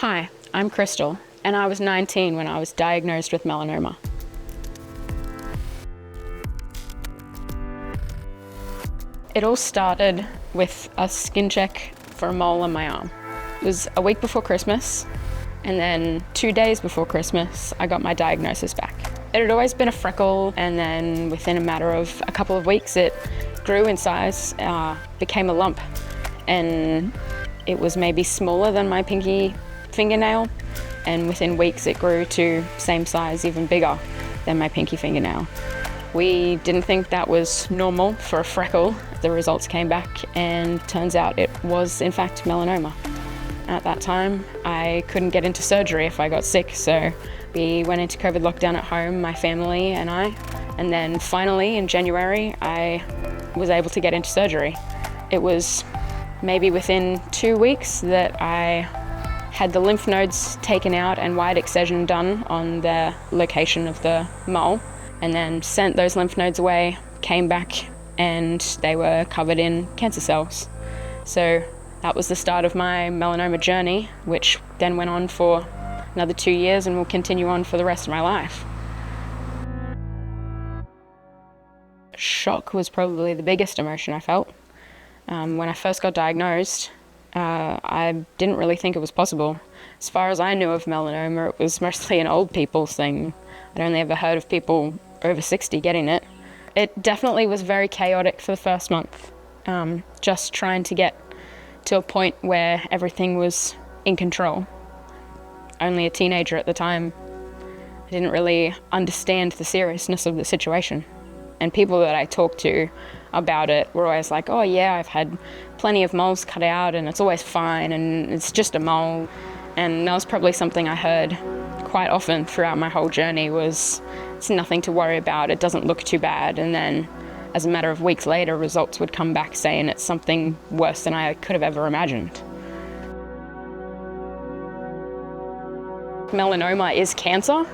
Hi, I'm Crystal, and I was 19 when I was diagnosed with melanoma. It all started with a skin check for a mole on my arm. It was a week before Christmas, and then 2 days before Christmas, I got my diagnosis back. It had always been a freckle, and then within a matter of a couple of weeks, it grew in size, became a lump, and it was maybe smaller than my pinky fingernail, and within weeks it grew to same size, even bigger than my pinky fingernail. We didn't think that was normal for a freckle. The results came back and turns out it was in fact melanoma. At that time, I couldn't get into surgery if I got sick, so we went into COVID lockdown at home, my family and I, and then finally in January, I was able to get into surgery. It was maybe within 2 weeks that I had the lymph nodes taken out and wide excision done on the location of the mole, and then sent those lymph nodes away, came back, and they were covered in cancer cells. So that was the start of my melanoma journey, which then went on for another 2 years and will continue on for the rest of my life. Shock was probably the biggest emotion I felt. When I first got diagnosed, I didn't really think it was possible. As far as I knew of melanoma, it was mostly an old people's thing. I'd only ever heard of people over 60 getting it. It definitely was very chaotic for the first month, just trying to get to a point where everything was in control. Only a teenager at the time, I didn't really understand the seriousness of the situation. And people that I talked to about it were always like, oh yeah, I've had plenty of moles cut out and it's always fine and it's just a mole. And that was probably something I heard quite often throughout my whole journey was, it's nothing to worry about, it doesn't look too bad. And then as a matter of weeks later, results would come back saying it's something worse than I could have ever imagined. Melanoma is cancer,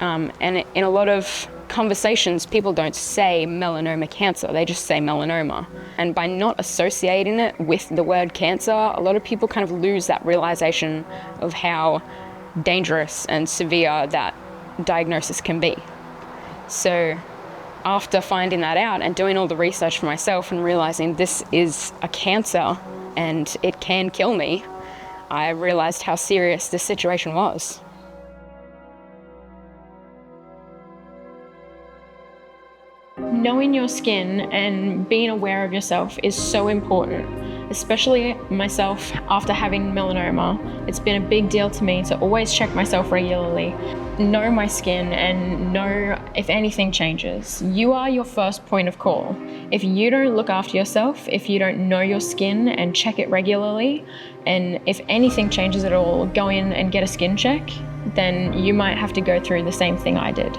and in a lot of conversations, people don't say melanoma cancer, they just say melanoma. And by not associating it with the word cancer, a lot of people kind of lose that realization of how dangerous and severe that diagnosis can be. So after finding that out and doing all the research for myself and realizing this is a cancer and it can kill me, I realized how serious this situation was. Knowing your skin and being aware of yourself is so important, especially myself after having melanoma. It's been a big deal to me to always check myself regularly, know my skin and know if anything changes. You are your first point of call. If you don't look after yourself, if you don't know your skin and check it regularly, and if anything changes at all, go in and get a skin check, then you might have to go through the same thing I did.